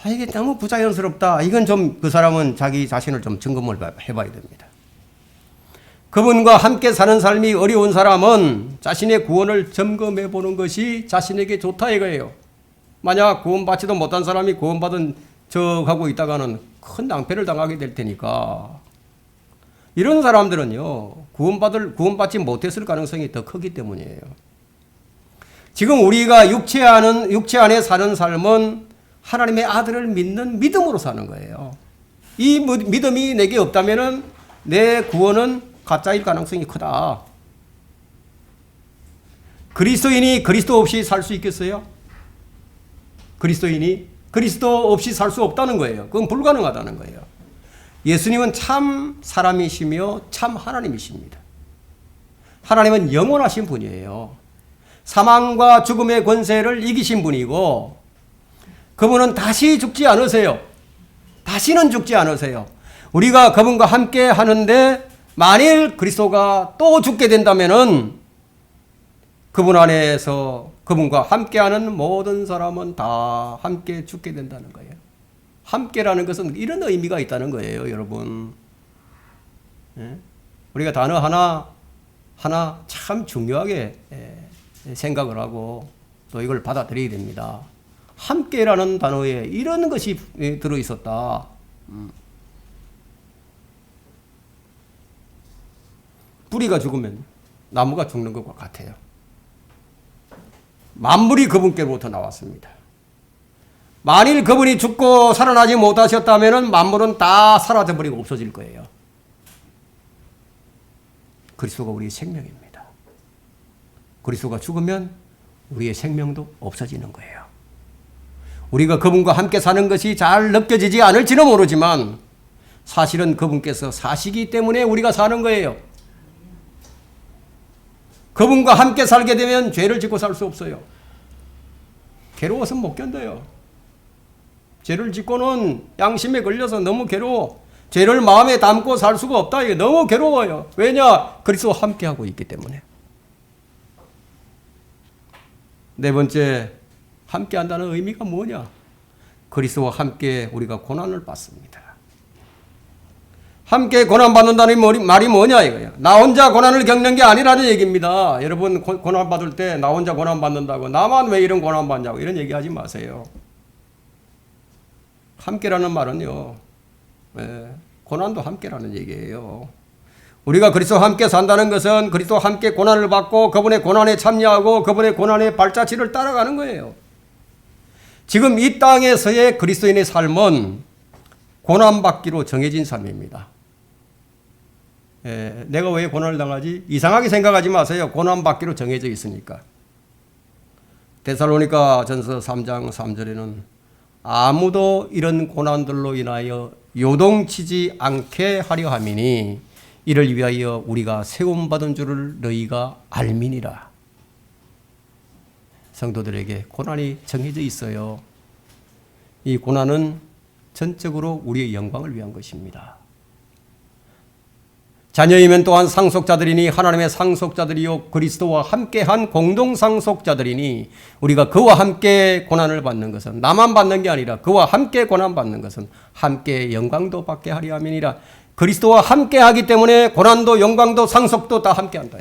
이게 너무 부자연스럽다. 이건 좀 그 사람은 자기 자신을 좀 점검을 해봐야 됩니다. 그분과 함께 사는 삶이 어려운 사람은 자신의 구원을 점검해 보는 것이 자신에게 좋다 이거예요. 만약 구원받지도 못한 사람이 구원받은 척하고 있다가는 큰 낭패를 당하게 될 테니까 이런 사람들은요 구원받지 못했을 가능성이 더 크기 때문이에요. 지금 우리가 육체 안에 사는 삶은 하나님의 아들을 믿는 믿음으로 사는 거예요. 이 믿음이 내게 없다면은 내 구원은 가짜일 가능성이 크다. 그리스도인이 그리스도 없이 살 수 있겠어요? 그리스도인이 그리스도 없이 살 수 없다는 거예요. 그건 불가능하다는 거예요. 예수님은 참 사람이시며 참 하나님이십니다. 하나님은 영원하신 분이에요. 사망과 죽음의 권세를 이기신 분이고 그분은 다시 죽지 않으세요. 다시는 죽지 않으세요. 우리가 그분과 함께 하는데 만일 그리스도가 또 죽게 된다면은 그분 안에서 그분과 함께하는 모든 사람은 다 함께 죽게 된다는 거예요. 함께라는 것은 이런 의미가 있다는 거예요, 여러분. 우리가 단어 하나 참 중요하게 생각을 하고 또 이걸 받아들여야 됩니다. 함께라는 단어에 이런 것이 들어있었다. 뿌리가 죽으면 나무가 죽는 것과 같아요. 만물이 그분께로부터 나왔습니다. 만일 그분이 죽고 살아나지 못하셨다면 만물은 다 사라져버리고 없어질 거예요. 그리스도가 우리의 생명입니다. 그리스도가 죽으면 우리의 생명도 없어지는 거예요. 우리가 그분과 함께 사는 것이 잘 느껴지지 않을지는 모르지만 사실은 그분께서 사시기 때문에 우리가 사는 거예요. 그분과 함께 살게 되면 죄를 짓고 살 수 없어요. 괴로워서 못 견뎌요. 죄를 짓고는 양심에 걸려서 너무 괴로워. 죄를 마음에 담고 살 수가 없다. 이게 너무 괴로워요. 왜냐? 그리스도와 함께하고 있기 때문에. 네 번째, 함께한다는 의미가 뭐냐? 그리스도와 함께 우리가 고난을 받습니다. 함께 고난받는다는 말이 뭐냐 이거예요. 나 혼자 고난을 겪는 게 아니라는 얘기입니다. 여러분 고난받을 때 나 혼자 고난받는다고 나만 왜 이런 고난받냐고 이런 얘기하지 마세요. 함께라는 말은요. 고난도 함께라는 얘기예요. 우리가 그리스도와 함께 산다는 것은 그리스도와 함께 고난을 받고 그분의 고난에 참여하고 그분의 고난의 발자취를 따라가는 거예요. 지금 이 땅에서의 그리스도인의 삶은 고난받기로 정해진 삶입니다. 내가 왜 고난을 당하지? 이상하게 생각하지 마세요. 고난받기로 정해져 있으니까. 데살로니가 전서 3장 3절에는 아무도 이런 고난들로 인하여 요동치지 않게 하려 함이니 이를 위하여 우리가 세움받은 줄을 너희가 알미니라. 성도들에게 고난이 정해져 있어요. 이 고난은 전적으로 우리의 영광을 위한 것입니다. 자녀이면 또한 상속자들이니 하나님의 상속자들이요 그리스도와 함께한 공동 상속자들이니 우리가 그와 함께 고난을 받는 것은 나만 받는 게 아니라 그와 함께 고난받는 것은 함께 영광도 받게 하려 함이니라. 그리스도와 함께하기 때문에 고난도 영광도 상속도 다 함께한다.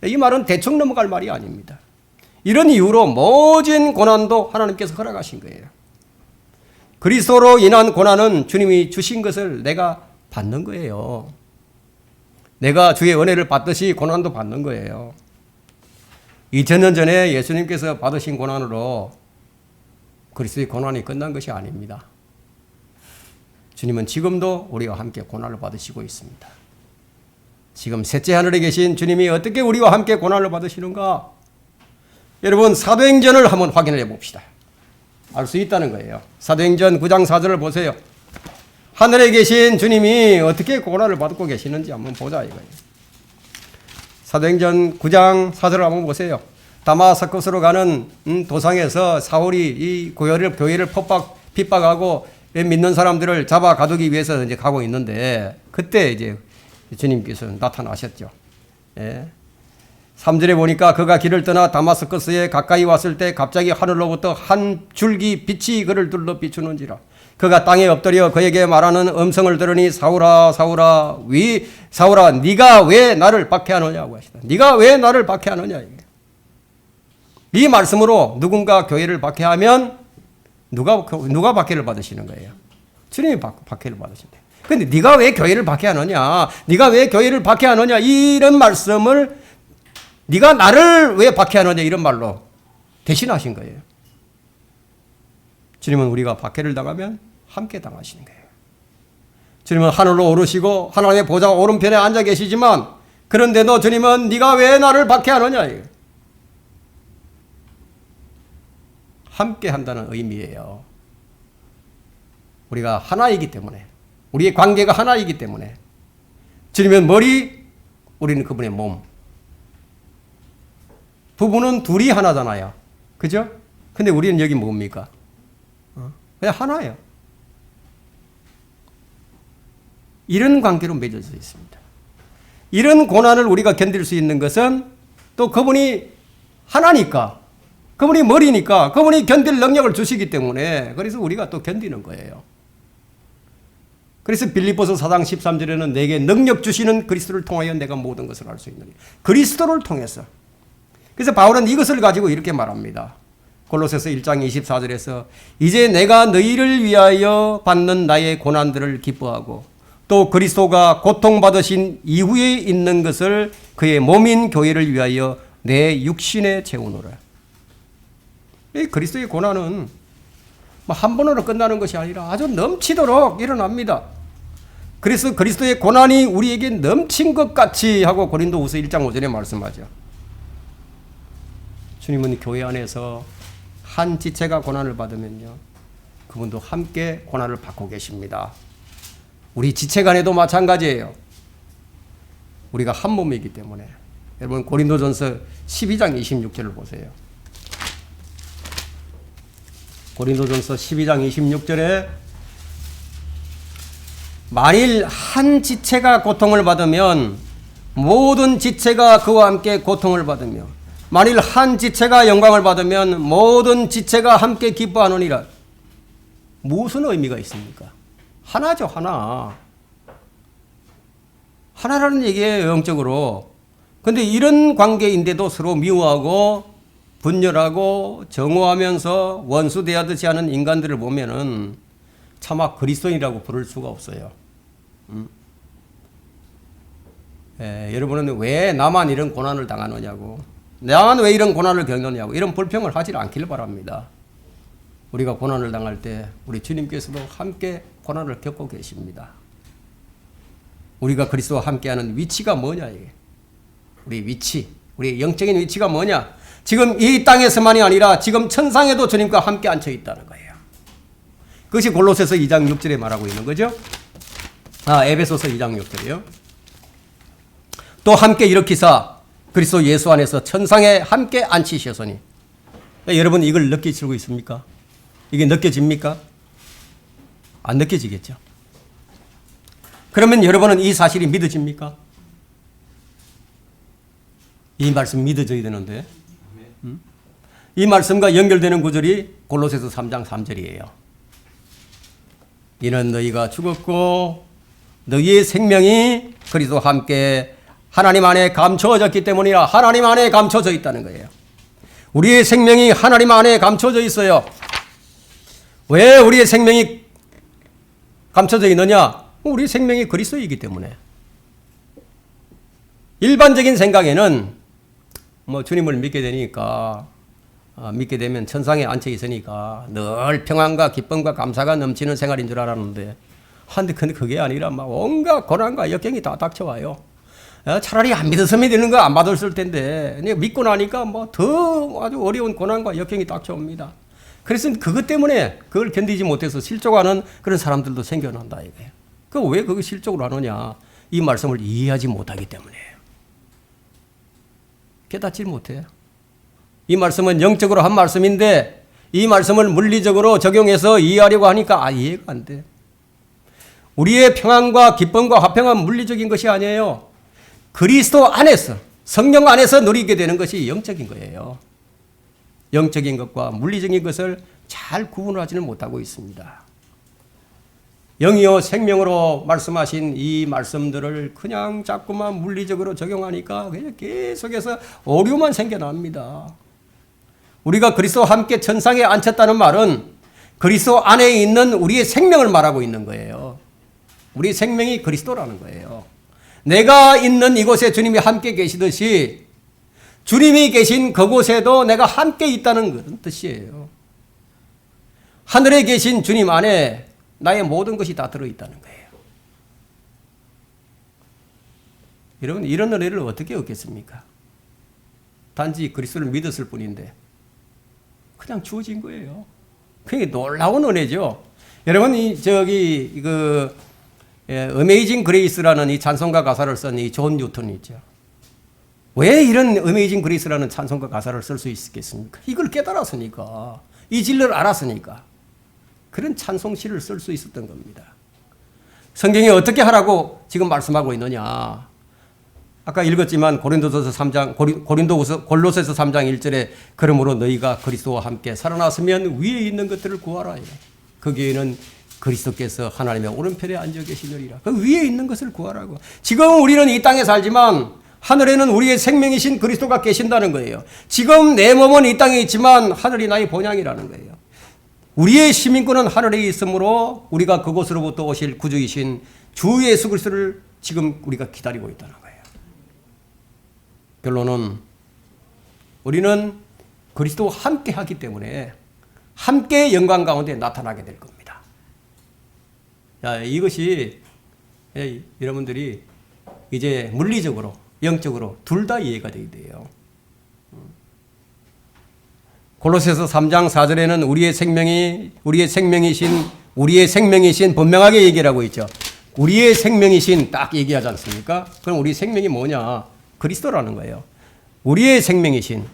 이 말은 대충 넘어갈 말이 아닙니다. 이런 이유로 모진 고난도 하나님께서 허락하신 거예요. 그리스도로 인한 고난은 주님이 주신 것을 내가 받는 거예요. 내가 주의 은혜를 받듯이 고난도 받는 거예요. 2000년 전에 예수님께서 받으신 고난으로 그리스도의 고난이 끝난 것이 아닙니다. 주님은 지금도 우리와 함께 고난을 받으시고 있습니다. 지금 셋째 하늘에 계신 주님이 어떻게 우리와 함께 고난을 받으시는가? 여러분 사도행전을 한번 확인해 봅시다. 알 수 있다는 거예요. 사도행전 9장 4절을 보세요. 하늘에 계신 주님이 어떻게 고난을 받고 계시는지 한번 보자 이거예요. 사도행전 9장 4절을 한번 보세요. 다마스커스로 가는 도상에서 사울이 이 교회를 핍박하고 믿는 사람들을 잡아 가두기 위해서 이제 가고 있는데 그때 이제 주님께서 나타나셨죠. 예. 3절에 보니까 그가 길을 떠나 다마스커스에 가까이 왔을 때 갑자기 하늘로부터 한 줄기 빛이 그를 둘러 비추는지라. 그가 땅에 엎드려 그에게 말하는 음성을 들으니 사울아 사울아 사울아 네가 왜 나를 박해하느냐고 하시다. 네가 왜 나를 박해하느냐. 이 말씀으로 누군가 교회를 박해하면 누가 박해를 받으시는 거예요? 주님이 박해를 받으신대요. 근데 네가 왜 교회를 박해하느냐? 네가 왜 교회를 박해하느냐? 이런 말씀을 네가 나를 왜 박해하느냐 이런 말로 대신하신 거예요. 주님은 우리가 박해를 당하면 함께 당하시는 거예요. 주님은 하늘로 오르시고 하나님의 보좌 오른편에 앉아 계시지만 그런데도 주님은 네가 왜 나를 박해하느냐 함께 한다는 의미예요. 우리가 하나이기 때문에 우리의 관계가 하나이기 때문에 주님은 머리, 우리는 그분의 몸. 부부는 둘이 하나잖아요. 그죠? 근데 우리는 여기 뭡니까? 그냥 하나예요. 이런 관계로 맺어져 있습니다. 이런 고난을 우리가 견딜 수 있는 것은 또 그분이 하나니까, 그분이 머리니까, 그분이 견딜 능력을 주시기 때문에 그래서 우리가 또 견디는 거예요. 그래서 빌립보서 4장 13절에는 내게 능력 주시는 그리스도를 통하여 내가 모든 것을 할 수 있느니. 그리스도를 통해서. 그래서 바울은 이것을 가지고 이렇게 말합니다. 골로새서 1장 24절에서 이제 내가 너희를 위하여 받는 나의 고난들을 기뻐하고 또 그리스도가 고통받으신 이후에 있는 것을 그의 몸인 교회를 위하여 내 육신에 채우노라. 이 그리스도의 고난은 한 번으로 끝나는 것이 아니라 아주 넘치도록 일어납니다. 그래서 그리스도의 고난이 우리에게 넘친 것 같이 하고 고린도후서 1장 5절에 말씀하죠. 주님은 교회 안에서 한 지체가 고난을 받으면요, 그분도 함께 고난을 받고 계십니다. 우리 지체 간에도 마찬가지예요. 우리가 한 몸이기 때문에. 여러분 고린도전서 12장 26절을 보세요. 고린도전서 12장 26절에 만일 한 지체가 고통을 받으면 모든 지체가 그와 함께 고통을 받으며 만일 한 지체가 영광을 받으면 모든 지체가 함께 기뻐하느니라. 무슨 의미가 있습니까? 하나죠, 하나. 하나라는 얘기예요, 영적으로. 근데 이런 관계인데도 서로 미워하고 분열하고 정오하면서 원수 대하듯이 하는 인간들을 보면은 차마 그리스도인이라고 부를 수가 없어요. 여러분은 왜 나만 이런 고난을 당하느냐고, 나만 왜 이런 고난을 겪느냐고 이런 불평을 하지 않길 바랍니다. 우리가 고난을 당할 때 우리 주님께서도 함께 고난을 겪고 계십니다. 우리가 그리스도와 함께하는 위치가 뭐냐 이게. 우리 위치, 우리 영적인 위치가 뭐냐. 지금 이 땅에서만이 아니라 지금 천상에도 주님과 함께 앉혀 있다는 거예요. 그것이 골로새서 2장 6절에 말하고 있는 거죠. 에베소서 2장 6절이요. 또 함께 일으키사 그리스도 예수 안에서 천상에 함께 앉히셨으니. 여러분 이걸 느끼시고 있습니까? 이게 느껴집니까? 안 느껴지겠죠. 그러면 여러분은 이 사실이 믿어집니까? 이 말씀 믿어져야 되는데. 이 말씀과 연결되는 구절이 골로새서 3장 3절이에요. 이는 너희가 죽었고 너희의 생명이 그리스도와 함께 하나님 안에 감춰졌기 때문이라. 하나님 안에 감춰져 있다는 거예요. 우리의 생명이 하나님 안에 감춰져 있어요. 왜 우리의 생명이 감춰져 있느냐? 우리 생명이 그리스도이기 때문에. 일반적인 생각에는 주님을 믿게 되니까, 믿게 되면 천상에 앉혀 있으니까 늘 평안과 기쁨과 감사가 넘치는 생활인 줄 알았는데, 근데 그게 아니라 온갖 고난과 역경이 다 닥쳐와요. 차라리 안 믿었으면 되는 거 안 받았을 텐데, 믿고 나니까 더 아주 어려운 고난과 역경이 닥쳐옵니다. 그래서 그것 때문에 그걸 견디지 못해서 실족하는 그런 사람들도 생겨난다 이거예요. 왜 그거 실족을 하느냐? 이 말씀을 이해하지 못하기 때문이에요. 깨닫지 못해요. 이 말씀은 영적으로 한 말씀인데 이 말씀을 물리적으로 적용해서 이해하려고 하니까 이해가 안 돼. 우리의 평안과 기쁨과 화평은 물리적인 것이 아니에요. 그리스도 안에서 성령 안에서 누리게 되는 것이 영적인 거예요. 영적인 것과 물리적인 것을 잘 구분하지는 못하고 있습니다. 영이요 생명으로 말씀하신 이 말씀들을 그냥 자꾸만 물리적으로 적용하니까 그냥 계속해서 오류만 생겨납니다. 우리가 그리스도와 함께 천상에 앉혔다는 말은 그리스도 안에 있는 우리의 생명을 말하고 있는 거예요. 우리의 생명이 그리스도라는 거예요. 내가 있는 이곳에 주님이 함께 계시듯이 주님이 계신 그곳에도 내가 함께 있다는 그런 뜻이에요. 하늘에 계신 주님 안에 나의 모든 것이 다 들어있다는 거예요. 여러분, 이런 은혜를 어떻게 얻겠습니까? 단지 그리스도를 믿었을 뿐인데 그냥 주어진 거예요. 그게 놀라운 은혜죠. 여러분, 어메이징 그레이스라는 이 찬송가 가사를 쓴 이 존 뉴턴이 있죠. 왜 이런 어메이징 그레이스라는 찬송가 가사를 쓸 수 있겠습니까? 이걸 깨달았으니까, 이 진리를 알았으니까 그런 찬송시를 쓸 수 있었던 겁니다. 성경이 어떻게 하라고 지금 말씀하고 있느냐? 아까 읽었지만 골로새서 3장 1절에 그러므로 너희가 그리스도와 함께 살아났으면 위에 있는 것들을 구하라. 거기에는 그리스도께서 하나님의 오른편에 앉아 계시느니라. 그 위에 있는 것을 구하라고. 지금 우리는 이 땅에 살지만 하늘에는 우리의 생명이신 그리스도가 계신다는 거예요. 지금 내 몸은 이 땅에 있지만 하늘이 나의 본향이라는 거예요. 우리의 시민권은 하늘에 있으므로 우리가 그곳으로부터 오실 구주이신 주 예수 그리스도를 지금 우리가 기다리고 있다는 거예요. 결론은 우리는 그리스도와 함께 하기 때문에 함께 영광 가운데 나타나게 될 겁니다. 자, 이것이 여러분들이 이제 물리적으로 영적으로 둘 다 이해가 되게 돼요. 골로새서 3장 4절에는 우리의 생명이신 분명하게 얘기를 하고 있죠. 우리의 생명이신 딱 얘기하지 않습니까? 그럼 우리 생명이 뭐냐? 그리스도라는 거예요. 우리의 생명이신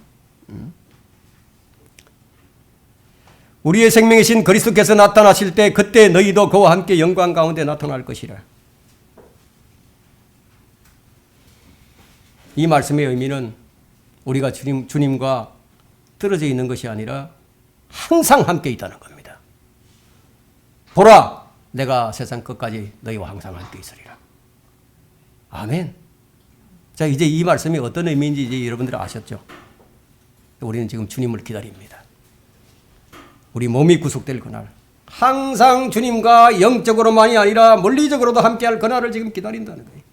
그리스도께서 나타나실 때 그때 너희도 그와 함께 영광 가운데 나타날 것이라. 이 말씀의 의미는 우리가 주님과 떨어져 있는 것이 아니라 항상 함께 있다는 겁니다. 보라, 내가 세상 끝까지 너희와 항상 함께 있으리라. 아멘. 자, 이제 이 말씀이 어떤 의미인지 이제 여러분들 아셨죠? 우리는 지금 주님을 기다립니다. 우리 몸이 구속될 그날, 항상 주님과 영적으로만이 아니라 물리적으로도 함께할 그날을 지금 기다린다는 거예요.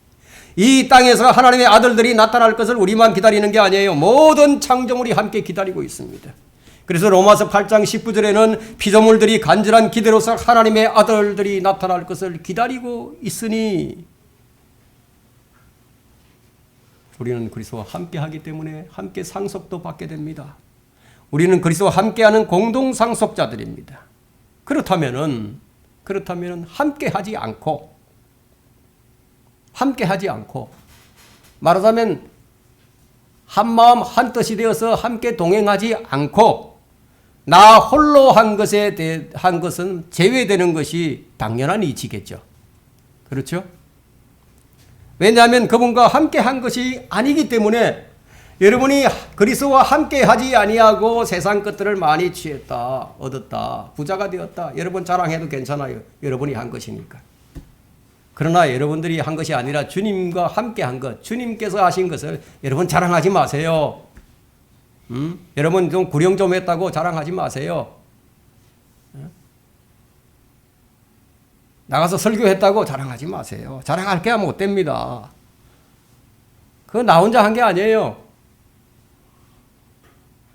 이 땅에서 하나님의 아들들이 나타날 것을 우리만 기다리는 게 아니에요. 모든 창조물이 함께 기다리고 있습니다. 그래서 로마서 8장 19절에는 피조물들이 간절한 기대로서 하나님의 아들들이 나타날 것을 기다리고 있으니 우리는 그리스도와 함께 하기 때문에 함께 상속도 받게 됩니다. 우리는 그리스도와 함께하는 공동 상속자들입니다. 그렇다면은 함께 하지 않고 말하자면 한 마음 한 뜻이 되어서 함께 동행하지 않고 나 홀로 한 것은 제외되는 것이 당연한 이치겠죠. 그렇죠? 왜냐하면 그분과 함께 한 것이 아니기 때문에 여러분이 그리스도와 함께 하지 아니하고 세상 것들을 많이 취했다, 얻었다, 부자가 되었다. 여러분 자랑해도 괜찮아요. 여러분이 한 것이니까. 그러나 여러분들이 한 것이 아니라 주님과 함께 한 것, 주님께서 하신 것을 여러분 자랑하지 마세요. 여러분 좀 구령 좀 했다고 자랑하지 마세요. 나가서 설교했다고 자랑하지 마세요. 자랑할 게 못 됩니다. 그건 나 혼자 한 게 아니에요.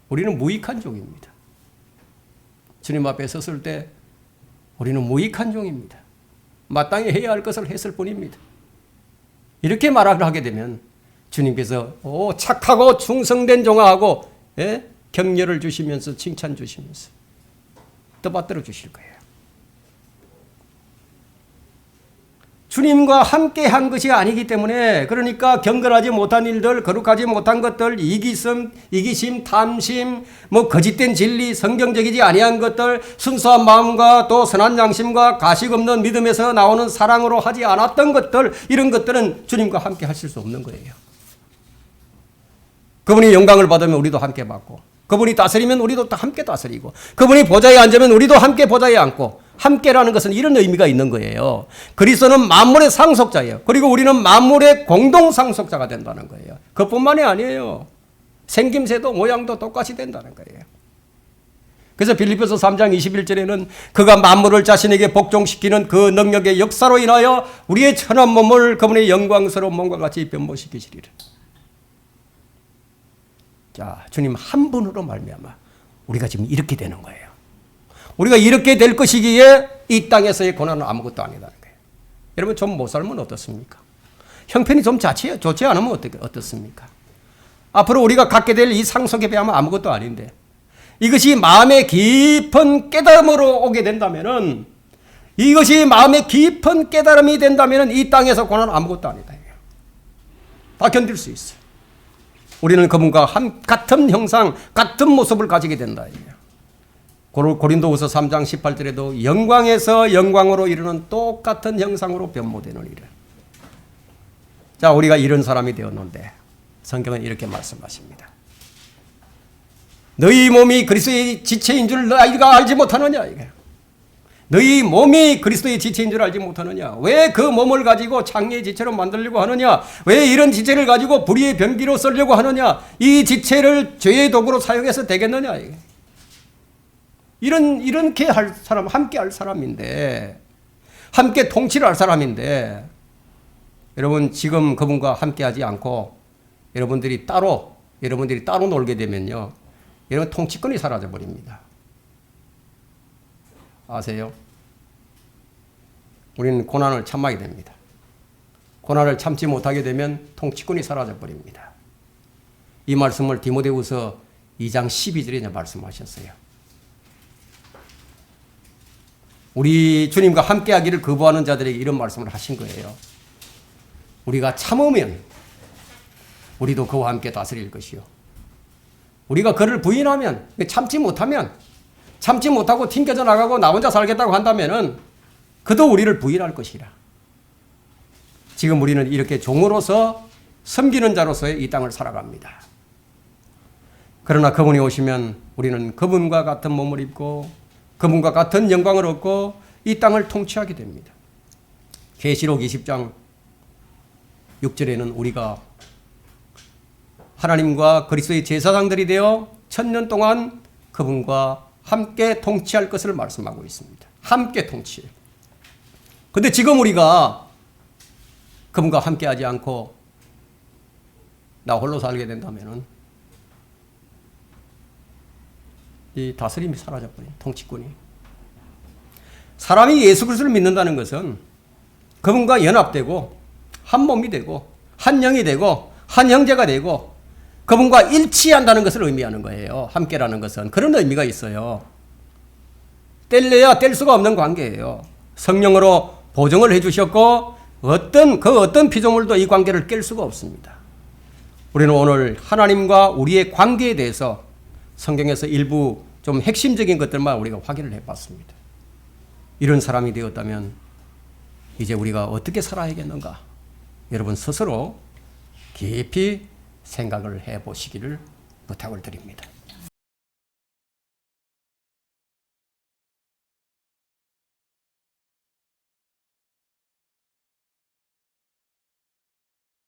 우리는 무익한 종입니다. 주님 앞에 섰을 때 우리는 무익한 종입니다. 마땅히 해야 할 것을 했을 뿐입니다. 이렇게 말을 하게 되면 주님께서 착하고 충성된 종아하고 격려를 주시면서 칭찬 주시면서 떠받들어 주실 거예요. 주님과 함께 한 것이 아니기 때문에 그러니까 경건하지 못한 일들, 거룩하지 못한 것들, 이기심, 탐심, 거짓된 진리, 성경적이지 아니한 것들, 순수한 마음과 또 선한 양심과 가식 없는 믿음에서 나오는 사랑으로 하지 않았던 것들, 이런 것들은 주님과 함께 하실 수 없는 거예요. 그분이 영광을 받으면 우리도 함께 받고, 그분이 다스리면 우리도 함께 다스리고, 그분이 보좌에 앉으면 우리도 함께 보좌에 앉고, 함께라는 것은 이런 의미가 있는 거예요. 그리스도는 만물의 상속자예요. 그리고 우리는 만물의 공동 상속자가 된다는 거예요. 그뿐만이 아니에요. 생김새도 모양도 똑같이 된다는 거예요. 그래서 빌립보서 3장 21절에는 그가 만물을 자신에게 복종시키는 그 능력의 역사로 인하여 우리의 천한 몸을 그분의 영광스러운 몸과 같이 변모시키시리라. 자, 주님 한 분으로 말미암아 우리가 지금 이렇게 되는 거예요. 우리가 이렇게 될 것이기에 이 땅에서의 고난은 아무것도 아니다는 거예요. 여러분 좀 못 살면 어떻습니까? 형편이 좀 좋지 않으면 어떻습니까? 앞으로 우리가 갖게 될 이 상속에 비하면 아무것도 아닌데, 이것이 마음의 깊은 깨달음으로 오게 된다면은, 이것이 마음의 깊은 깨달음이 된다면은 이 땅에서 고난은 아무것도 아니다. 다 견딜 수 있어요. 우리는 그분과 같은 형상, 같은 모습을 가지게 된다. 고린도후서 3장 18절에도 영광에서 영광으로 이르는 똑같은 형상으로 변모되느니라. 자, 우리가 이런 사람이 되었는데 성경은 이렇게 말씀하십니다. 너희 몸이 그리스도의 지체인 줄 너희가 알지 못하느냐. 너희 몸이 그리스도의 지체인 줄 알지 못하느냐. 왜 그 몸을 가지고 창녀의 지체로 만들려고 하느냐. 왜 이런 지체를 가지고 불의의 병기로 쓰려고 하느냐. 이 지체를 죄의 도구로 사용해서 되겠느냐. 이렇게 할 사람, 함께 할 사람인데, 함께 통치를 할 사람인데, 여러분 지금 그분과 함께 하지 않고 여러분들이 따로 놀게 되면요, 여러분 통치권이 사라져 버립니다. 아세요? 우리는 고난을 참아야 됩니다. 고난을 참지 못하게 되면 통치권이 사라져 버립니다. 이 말씀을 디모데후서 2장 12절에 말씀하셨어요. 우리 주님과 함께 하기를 거부하는 자들에게 이런 말씀을 하신 거예요. 우리가 참으면 우리도 그와 함께 다스릴 것이요. 우리가 그를 부인하면, 참지 못하고 튕겨져 나가고 나 혼자 살겠다고 한다면은 그도 우리를 부인할 것이라. 지금 우리는 이렇게 종으로서 섬기는 자로서의 이 땅을 살아갑니다. 그러나 그분이 오시면 우리는 그분과 같은 몸을 입고 그분과 같은 영광을 얻고 이 땅을 통치하게 됩니다. 계시록 20장 6절에는 우리가 하나님과 그리스도의 제사장들이 되어 1000년 동안 그분과 함께 통치할 것을 말씀하고 있습니다. 함께 통치. 근데 지금 우리가 그분과 함께 하지 않고 나 홀로 살게 된다면은 이 다스림이 사라져버린 통치권이. 사람이 예수 그리스도를 믿는다는 것은 그분과 연합되고 한 몸이 되고 한 영이 되고 한 형제가 되고 그분과 일치한다는 것을 의미하는 거예요. 함께라는 것은 그런 의미가 있어요. 뗄래야 뗄 수가 없는 관계예요. 성령으로 보증을 해주셨고 어떤 피조물도 이 관계를 깰 수가 없습니다. 우리는 오늘 하나님과 우리의 관계에 대해서 성경에서 일부 좀 핵심적인 것들만 우리가 확인을 해봤습니다. 이런 사람이 되었다면 이제 우리가 어떻게 살아야겠는가? 여러분 스스로 깊이 생각을 해보시기를 부탁을 드립니다.